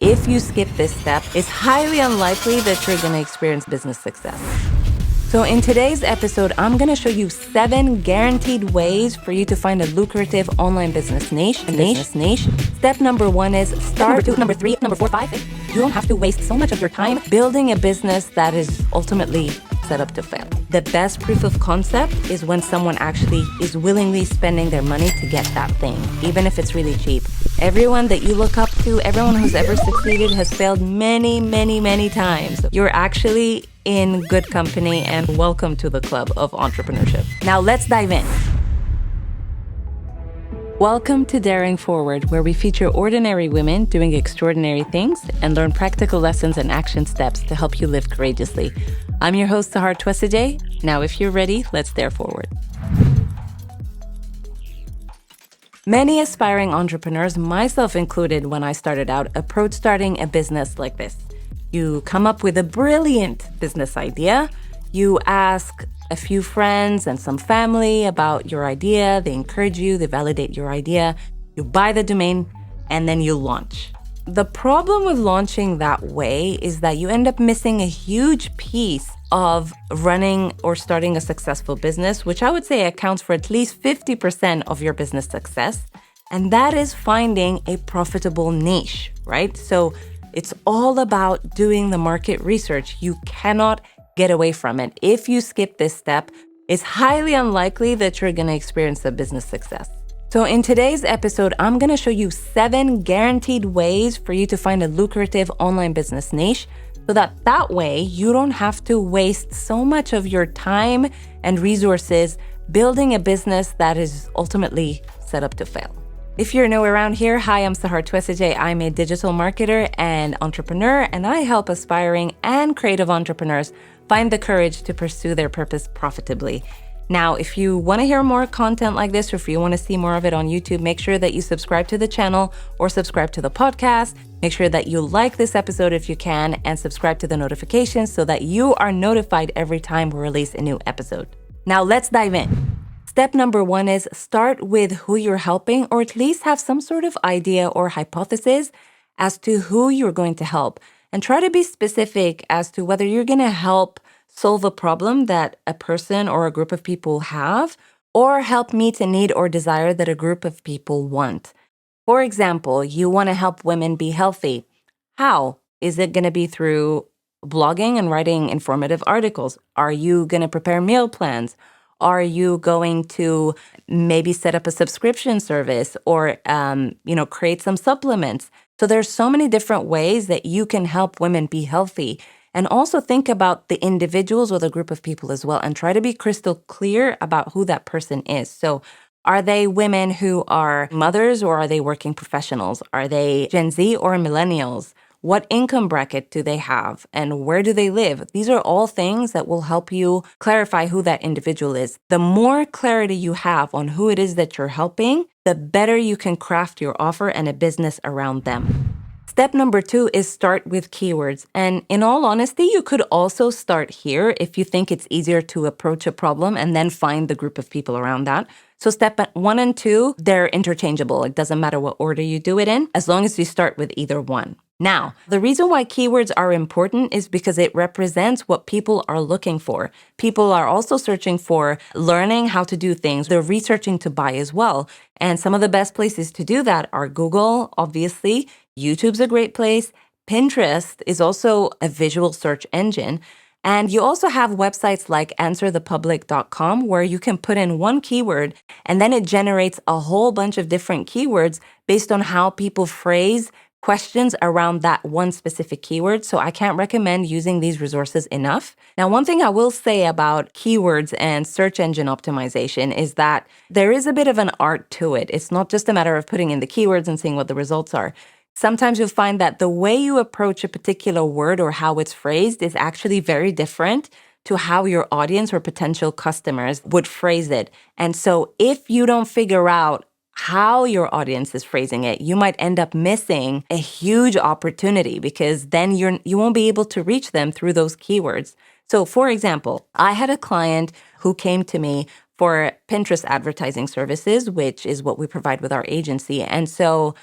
if you skip this step, it's highly unlikely that you're going to experience business success. So in today's episode, I'm going to show you 7 guaranteed ways for you to find a lucrative online business niche. Step number 1 is start. Step number 2, number 3, number 4, 5. You don't have to waste so much of your time building a business that is ultimately set up to fail. The best proof of concept is when someone actually is willingly spending their money to get that thing, even if it's really cheap. Everyone that you look up to, everyone who's ever succeeded has failed many, many, many times. You're actually in good company, and welcome to the club of entrepreneurship. Now let's dive in. Welcome to Daring Forward, where we feature ordinary women doing extraordinary things and learn practical lessons and action steps to help you live courageously. I'm your host, Sahar. Now, if you're ready, let's dare forward. Many aspiring entrepreneurs, myself included when I started out, approach starting a business like this. You come up with a brilliant business idea. You ask a few friends and some family about your idea. They encourage you, they validate your idea. You buy the domain, and then you launch. The problem with launching that way is that you end up missing a huge piece of running or starting a successful business, which I would say accounts for at least 50% of your business success. And that is finding a profitable niche, right? So it's all about doing the market research. You cannot get away from it. If you skip this step, it's highly unlikely that you're going to experience a business success. So in today's episode, I'm going to show you 7 guaranteed ways for you to find a lucrative online business niche so that way you don't have to waste so much of your time and resources building a business that is ultimately set up to fail. If you're new around here, hi, I'm Sahar. I'm a digital marketer and entrepreneur, and I help aspiring and creative entrepreneurs find the courage to pursue their purpose profitably. Now, if you want to hear more content like this, or if you want to see more of it on YouTube, make sure that you subscribe to the channel or subscribe to the podcast. Make sure that you like this episode if you can, and subscribe to the notifications so that you are notified every time we release a new episode. Now, let's dive in. Step number 1 is start with who you're helping, or at least have some sort of idea or hypothesis as to who you're going to help. And try to be specific as to whether you're going to help solve a problem that a person or a group of people have, or help meet a need or desire that a group of people want. For example, you want to help women be healthy. How? Is it going to be through blogging and writing informative articles? Are you going to prepare meal plans? Are you going to maybe set up a subscription service or, create some supplements? So there's so many different ways that you can help women be healthy. And also think about the individuals or the group of people as well, and try to be crystal clear about who that person is. So are they women who are mothers, or are they working professionals? Are they Gen Z or millennials? What income bracket do they have, and where do they live? These are all things that will help you clarify who that individual is. The more clarity you have on who it is that you're helping, the better you can craft your offer and a business around them. Step number 2 is start with keywords. And in all honesty, you could also start here if you think it's easier to approach a problem and then find the group of people around that. So step 1 and 2, they're interchangeable. It doesn't matter what order you do it in, as long as you start with either one. Now, the reason why keywords are important is because it represents what people are looking for. People are also searching for learning how to do things. They're researching to buy as well. And some of the best places to do that are Google, obviously. YouTube's a great place. Pinterest is also a visual search engine. And you also have websites like answerthepublic.com, where you can put in one keyword and then it generates a whole bunch of different keywords based on how people phrase questions around that one specific keyword. So I can't recommend using these resources enough. Now, one thing I will say about keywords and search engine optimization is that there is a bit of an art to it. It's not just a matter of putting in the keywords and seeing what the results are. Sometimes you'll find that the way you approach a particular word or how it's phrased is actually very different to how your audience or potential customers would phrase it. And so if you don't figure out how your audience is phrasing it, you might end up missing a huge opportunity, because then you won't be able to reach them through those keywords. So for example, I had a client who came to me for Pinterest advertising services, which is what we provide with our agency. And so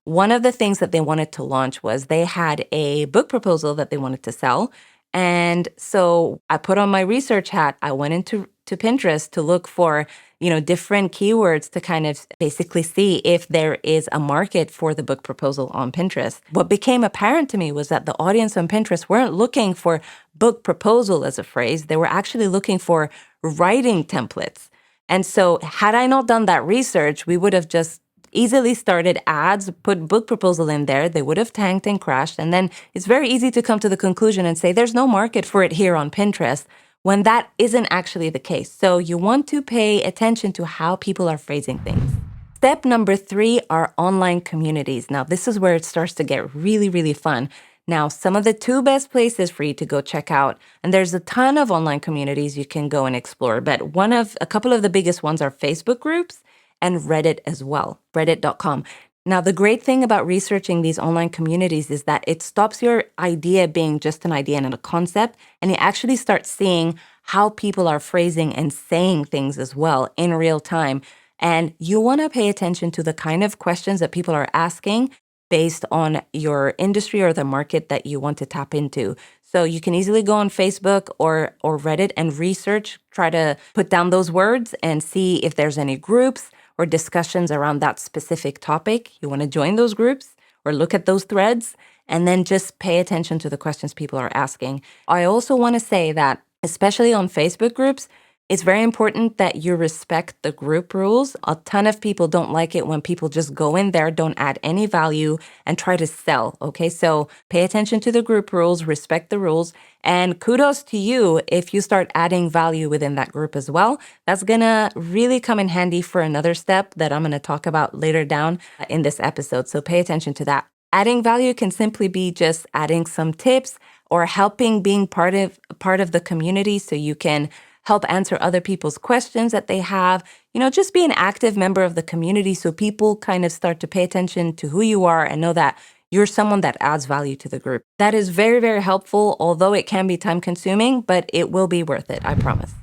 one of the things that they wanted to launch was they had a book proposal that they wanted to sell. And so I put on my research hat. I went into Pinterest to look for, different keywords to kind of basically see if there is a market for the book proposal on Pinterest. What became apparent to me was that the audience on Pinterest weren't looking for book proposal as a phrase. They were actually looking for writing templates. And so had I not done that research, we would have just easily started ads, put book proposal in there. They would have tanked and crashed. And then it's very easy to come to the conclusion and say, there's no market for it here on Pinterest, when that isn't actually the case. So you want to pay attention to how people are phrasing things. Step number 3 are online communities. Now, this is where it starts to get really, really fun. Now, some of the 2 best places for you to go check out, and there's a ton of online communities you can go and explore, but a couple of the biggest ones are Facebook groups and Reddit as well, reddit.com. Now, the great thing about researching these online communities is that it stops your idea being just an idea and a concept, and you actually start seeing how people are phrasing and saying things as well in real time. And you want to pay attention to the kind of questions that people are asking based on your industry or the market that you want to tap into. So you can easily go on Facebook or Reddit and research, try to put down those words and see if there's any groups or discussions around that specific topic. You want to join those groups or look at those threads and then just pay attention to the questions people are asking. I also want to say that, especially on Facebook groups, it's very important that you respect the group rules. A ton of people don't like it when people just go in there, don't add any value, and try to sell, okay? So pay attention to the group rules, respect the rules, and kudos to you if you start adding value within that group as well. That's gonna really come in handy for another step that I'm gonna talk about later down in this episode, so pay attention to that. Adding value can simply be just adding some tips or helping being part of the community so you can help answer other people's questions that they have. Just be an active member of the community so people kind of start to pay attention to who you are and know that you're someone that adds value to the group. That is very, very helpful, although it can be time consuming, but it will be worth it, I promise.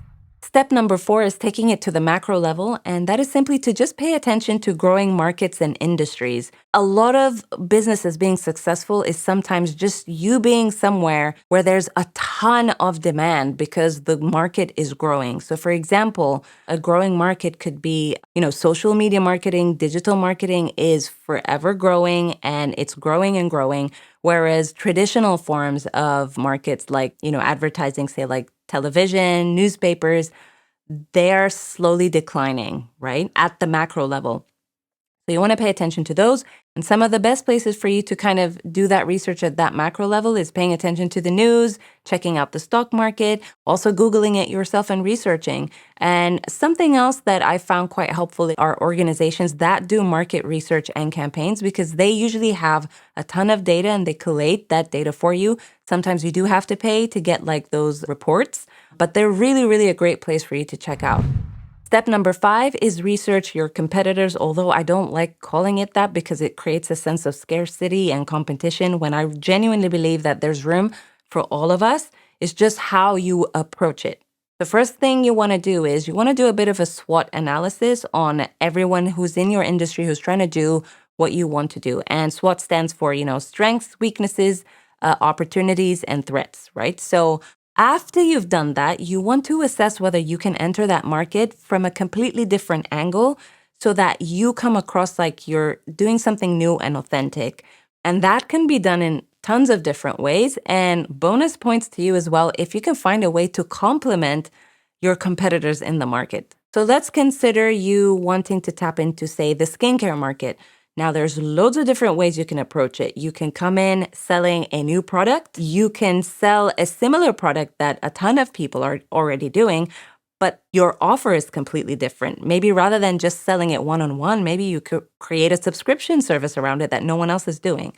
Step number 4 is taking it to the macro level, and that is simply to just pay attention to growing markets and industries. A lot of businesses being successful is sometimes just you being somewhere where there's a ton of demand because the market is growing. So for example, a growing market could be, social media marketing, digital marketing is forever growing and it's growing and growing. Whereas traditional forms of markets like, advertising, say like television, newspapers, they are slowly declining, right, at the macro level. So you want to pay attention to those. And some of the best places for you to kind of do that research at that macro level is paying attention to the news, checking out the stock market, also Googling it yourself and researching. And something else that I found quite helpful are organizations that do market research and campaigns, because they usually have a ton of data and they collate that data for you. Sometimes you do have to pay to get like those reports, but they're really, really a great place for you to check out. Step number 5 is research your competitors, although I don't like calling it that because it creates a sense of scarcity and competition when I genuinely believe that there's room for all of us. It's just how you approach it. The first thing you want to do is you want to do a bit of a SWOT analysis on everyone who's in your industry who's trying to do what you want to do. And SWOT stands for, strengths, weaknesses, opportunities, and threats, right? So after you've done that, you want to assess whether you can enter that market from a completely different angle so that you come across like you're doing something new and authentic. And that can be done in tons of different ways. And bonus points to you as well if you can find a way to complement your competitors in the market. So let's consider you wanting to tap into, say, the skincare market. Now, there's loads of different ways you can approach it. You can come in selling a new product. You can sell a similar product that a ton of people are already doing, but your offer is completely different. Maybe rather than just selling it one-on-one, maybe you could create a subscription service around it that no one else is doing.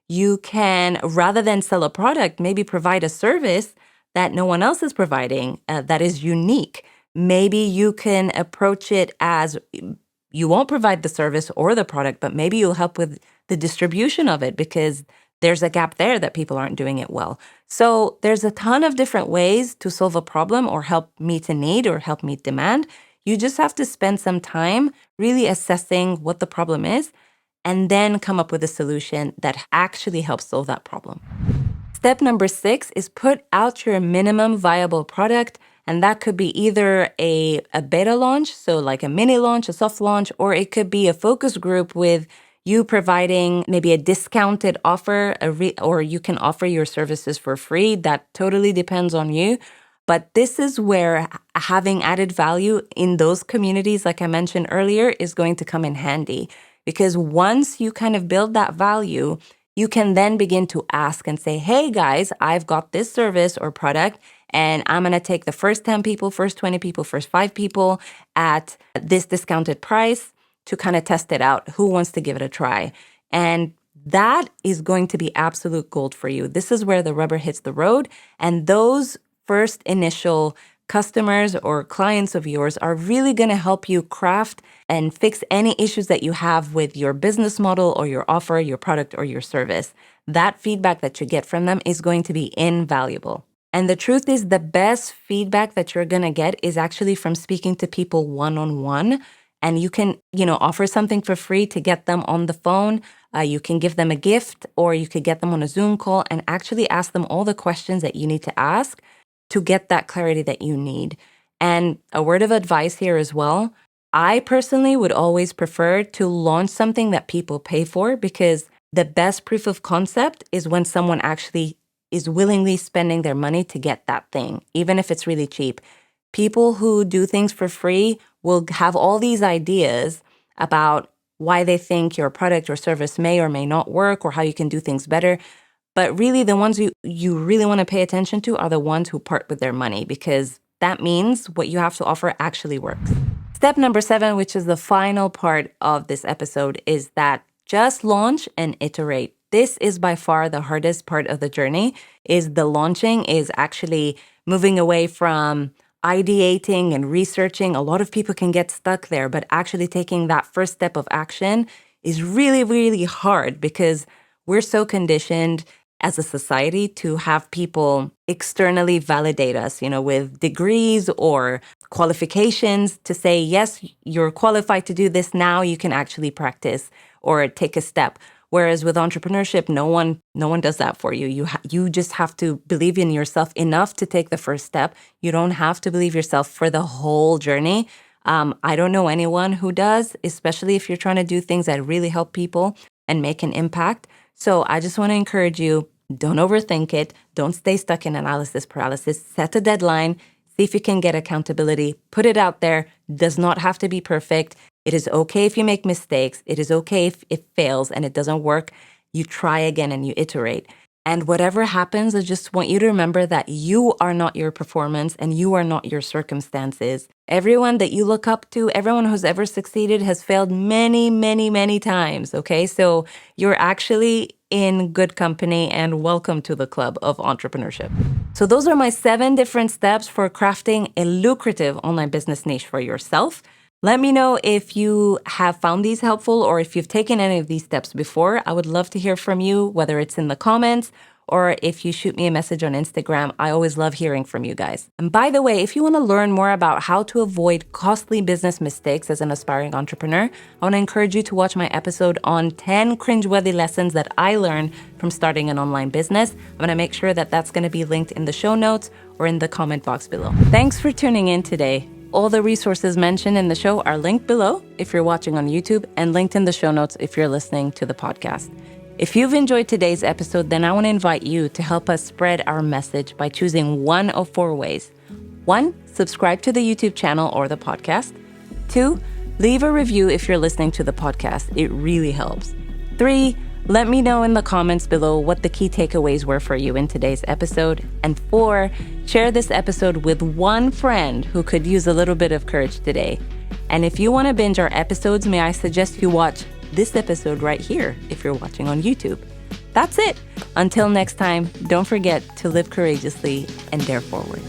You can, rather than sell a product, maybe provide a service that no one else is providing that is unique. Maybe you can approach it as you won't provide the service or the product, but maybe you'll help with the distribution of it because there's a gap there that people aren't doing it well. So there's a ton of different ways to solve a problem or help meet a need or help meet demand. You just have to spend some time really assessing what the problem is and then come up with a solution that actually helps solve that problem. Step number 6 is put out your minimum viable product. And that could be either a beta launch, so like a mini launch, a soft launch, or it could be a focus group with you providing maybe a discounted offer, or you can offer your services for free. That totally depends on you. But this is where having added value in those communities, like I mentioned earlier, is going to come in handy. Because once you kind of build that value, you can then begin to ask and say, hey guys, I've got this service or product, and I'm going to take the first 10 people, first 20 people, first 5 people at this discounted price to kind of test it out. Who wants to give it a try? And that is going to be absolute gold for you. This is where the rubber hits the road. And those first initial customers or clients of yours are really going to help you craft and fix any issues that you have with your business model or your offer, your product, or your service. That feedback that you get from them is going to be invaluable. And the truth is, the best feedback that you're going to get is actually from speaking to people one-on-one. And you can, offer something for free to get them on the phone. You can give them a gift, or you could get them on a Zoom call and actually ask them all the questions that you need to ask to get that clarity that you need. And a word of advice here as well. I personally would always prefer to launch something that people pay for, because the best proof of concept is when someone actually is willingly spending their money to get that thing, even if it's really cheap. People who do things for free will have all these ideas about why they think your product or service may or may not work, or how you can do things better. But really, the ones you really want to pay attention to are the ones who part with their money, because that means what you have to offer actually works. Step number 7, which is the final part of this episode, is that just launch and iterate. This is by far the hardest part of the journey, is the launching, is actually moving away from ideating and researching. A lot of people can get stuck there, but actually taking that first step of action is really, really hard, because we're so conditioned as a society to have people externally validate us, with degrees or qualifications to say, yes, you're qualified to do this, now you can actually practice or take a step. Whereas with entrepreneurship, no one does that for you. You just have to believe in yourself enough to take the first step. You don't have to believe yourself for the whole journey. I don't know anyone who does, especially if you're trying to do things that really help people and make an impact. So I just want to encourage you, don't overthink it. Don't stay stuck in analysis paralysis. Set a deadline. See if you can get accountability. Put it out there. Does not have to be perfect. It is okay if you make mistakes. It is okay if it fails and it doesn't work. You try again and you iterate. And whatever happens, I just want you to remember that you are not your performance and you are not your circumstances. Everyone that you look up to, everyone who's ever succeeded has failed many, many, many times, okay? So you're actually in good company, and welcome to the club of entrepreneurship. So those are my 7 different steps for crafting a lucrative online business niche for yourself. Let me know if you have found these helpful, or if you've taken any of these steps before. I would love to hear from you, whether it's in the comments or if you shoot me a message on Instagram. I always love hearing from you guys. And by the way, if you want to learn more about how to avoid costly business mistakes as an aspiring entrepreneur, I want to encourage you to watch my episode on 10 cringeworthy lessons that I learned from starting an online business. I'm going to make sure that that's going to be linked in the show notes or in the comment box below. Thanks for tuning in today. All the resources mentioned in the show are linked below if you're watching on YouTube, and linked in the show notes if you're listening to the podcast. If you've enjoyed today's episode, then I want to invite you to help us spread our message by choosing one of 4 ways. 1, subscribe to the YouTube channel or the podcast. 2, leave a review if you're listening to the podcast. It really helps. 3, let me know in the comments below what the key takeaways were for you in today's episode. And 4, share this episode with one friend who could use a little bit of courage today. And if you want to binge our episodes, may I suggest you watch this episode right here if you're watching on YouTube. That's it. Until next time, don't forget to live courageously and dare forward.